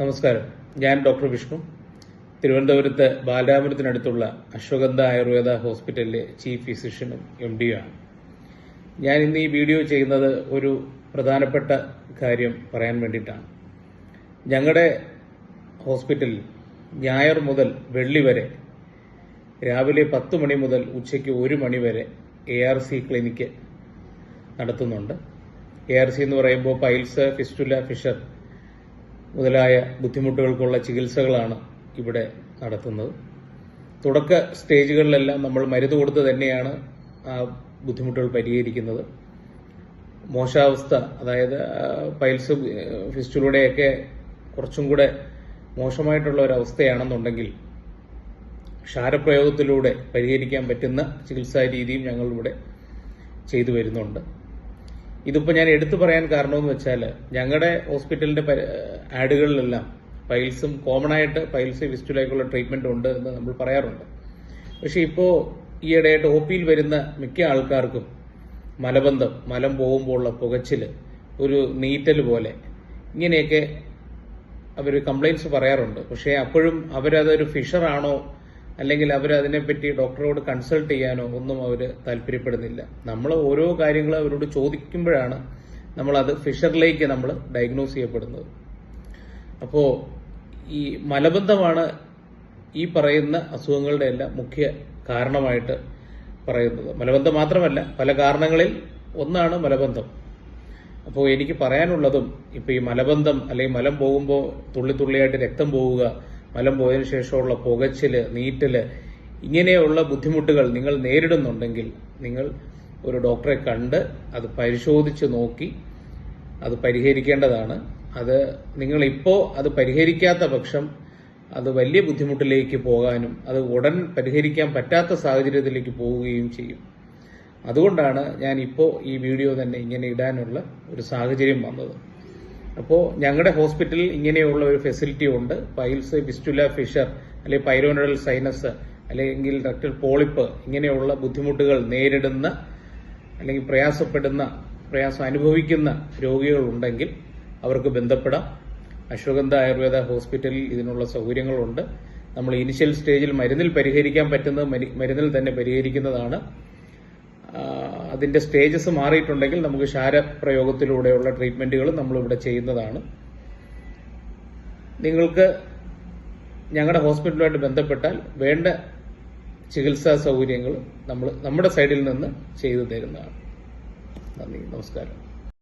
നമസ്കാരം. ഞാൻ ഡോക്ടർ വിഷ്ണു, തിരുവനന്തപുരത്ത് ബാലരാമപുരത്തിനടുത്തുള്ള അശ്വഗന്ധ ആയുർവേദ ഹോസ്പിറ്റലിലെ ചീഫ് ഫിസിഷ്യനും MD-യുമാണ്. ഞാൻ ഇന്ന് ഈ വീഡിയോ ചെയ്യുന്നത് ഒരു പ്രധാനപ്പെട്ട കാര്യം പറയാൻ വേണ്ടിയിട്ടാണ്. ഞങ്ങളുടെ ഹോസ്പിറ്റലിൽ ഞായർ മുതൽ വെള്ളി വരെ രാവിലെ 10 മണി മുതൽ ഉച്ചയ്ക്ക് 1 മണി വരെ ARC ക്ലിനിക്ക് നടത്തുന്നുണ്ട്. ARC എന്ന് പറയുമ്പോൾ പൈൽസ്, ഫിസ്റ്റുല, ഫിഷർ മുതലായ ബുദ്ധിമുട്ടുകൾക്കുള്ള ചികിത്സകളാണ് ഇവിടെ നടത്തുന്നത്. തുടക്ക സ്റ്റേജുകളിലെല്ലാം നമ്മൾ മരുന്ന് കൊടുത്ത് തന്നെയാണ് ആ ബുദ്ധിമുട്ടുകൾ പരിഹരിക്കുന്നത്. മോശാവസ്ഥ, അതായത് പൈൽസ്, ഫിസ്റ്റുലയുടെയൊക്കെ കുറച്ചും കൂടെ മോശമായിട്ടുള്ള ഒരവസ്ഥയാണെന്നുണ്ടെങ്കിൽ ക്ഷാരപ്രയോഗത്തിലൂടെ പരിഹരിക്കാൻ പറ്റുന്ന ചികിത്സാ രീതിയും ഞങ്ങളിവിടെ ചെയ്തു വരുന്നുണ്ട്. ഇതിപ്പോൾ ഞാൻ എടുത്തു പറയാൻ കാരണമെന്ന് വെച്ചാൽ, ഞങ്ങളുടെ ഹോസ്പിറ്റലിന്റെ ആഡുകളിലെല്ലാം പൈൽസും കോമൺ ആയിട്ട് പൈൽസ്, ഫിസ്റ്റുലയ്ക്കുള്ള ട്രീറ്റ്മെന്റ് ഉണ്ട് എന്ന് നമ്മൾ പറയാറുണ്ട്. പക്ഷെ ഇപ്പോൾ ഈയിടെയായിട്ട് OP-യിൽ വരുന്ന മിക്ക ആൾക്കാർക്കും മലബന്ധം, മലം പോകുമ്പോഴുള്ള പുകച്ചില്, ഒരു നീറ്റൽ പോലെ ഇങ്ങനെയൊക്കെ അവർ കംപ്ലൈൻറ്റ്സ് പറയാറുണ്ട്. പക്ഷേ അപ്പോഴും അവരതൊരു ഫിഷറാണോ അല്ലെങ്കിൽ അവരതിനെപ്പറ്റി ഡോക്ടറോട് കൺസൾട്ട് ചെയ്യാനോ ഒന്നും അവർ താല്പര്യപ്പെടുന്നില്ല. നമ്മൾ ഓരോ കാര്യങ്ങൾ അവരോട് ചോദിക്കുമ്പോഴാണ് നമ്മളത് ഫിഷറിലേക്ക് നമ്മൾ ഡയഗ്നോസ് ചെയ്യപ്പെടുന്നത്. അപ്പോൾ ഈ മലബന്ധമാണ് ഈ പറയുന്ന അസുഖങ്ങളുടെ എല്ലാം മുഖ്യ കാരണമായിട്ട് പറയുന്നത്. മലബന്ധം മാത്രമല്ല, പല കാരണങ്ങളിൽ ഒന്നാണ് മലബന്ധം. അപ്പോൾ എനിക്ക് പറയാനുള്ളതും, ഇപ്പോൾ ഈ മലബന്ധം അല്ലെങ്കിൽ മലം പോകുമ്പോൾ തുള്ളിത്തുള്ളിയായിട്ട് രക്തം പോവുക, മലം പോയതിനു ശേഷമുള്ള പുകച്ചില്, നീറ്റല്, ഇങ്ങനെയുള്ള ബുദ്ധിമുട്ടുകൾ നിങ്ങൾ നേരിടുന്നുണ്ടെങ്കിൽ നിങ്ങൾ ഒരു ഡോക്ടറെ കണ്ട് അത് പരിശോധിച്ച് നോക്കി അത് പരിഹരിക്കേണ്ടതാണ്. അത് നിങ്ങളിപ്പോൾ അത് പരിഹരിക്കാത്ത പക്ഷം അത് വലിയ ബുദ്ധിമുട്ടിലേക്ക് പോകാനും അത് ഉടൻ പരിഹരിക്കാൻ പറ്റാത്ത സാഹചര്യത്തിലേക്ക് പോവുകയും ചെയ്യും. അതുകൊണ്ടാണ് ഞാൻ ഇപ്പോൾ ഈ വീഡിയോ തന്നെ ഇങ്ങനെ ഇടാനുള്ള ഒരു സാഹചര്യം വന്നത്. അപ്പോൾ ഞങ്ങളുടെ ഹോസ്പിറ്റലിൽ ഇങ്ങനെയുള്ള ഒരു ഫെസിലിറ്റി ഉണ്ട്. പൈൽസ്, ഫിസ്റ്റുല, ഫിഷർ, അല്ലെങ്കിൽ പൈലോനഡൽ സൈനസ്, അല്ലെങ്കിൽ റെക്ടൽ പോളിപ്പ്, ഇങ്ങനെയുള്ള ബുദ്ധിമുട്ടുകൾ നേരിടുന്ന അല്ലെങ്കിൽ പ്രയാസം അനുഭവിക്കുന്ന രോഗികളുണ്ടെങ്കിൽ അവർക്ക് ബന്ധപ്പെടാം. അശ്വഗന്ധ ആയുർവേദ ഹോസ്പിറ്റലിൽ ഇതിനുള്ള സൗകര്യങ്ങളുണ്ട്. നമ്മൾ ഇനിഷ്യൽ സ്റ്റേജിൽ മരുന്നിൽ പരിഹരിക്കാൻ പറ്റുന്നത് മരുന്നിൽ തന്നെ പരിഹരിക്കുന്നതാണ്. അതിന്റെ സ്റ്റേജസ് മാറിയിട്ടുണ്ടെങ്കിൽ നമുക്ക് ക്ഷാരപ്രയോഗത്തിലൂടെയുള്ള ട്രീറ്റ്മെന്റുകൾ നമ്മളിവിടെ ചെയ്യുന്നതാണ്. നിങ്ങൾക്ക് ഞങ്ങളുടെ ഹോസ്പിറ്റലുമായിട്ട് ബന്ധപ്പെട്ടാൽ വേണ്ട ചികിത്സാ സൗകര്യങ്ങൾ നമ്മൾ നമ്മുടെ സൈഡിൽ നിന്ന് ചെയ്തു തരുന്നതാണ്. നന്ദി, നമസ്കാരം.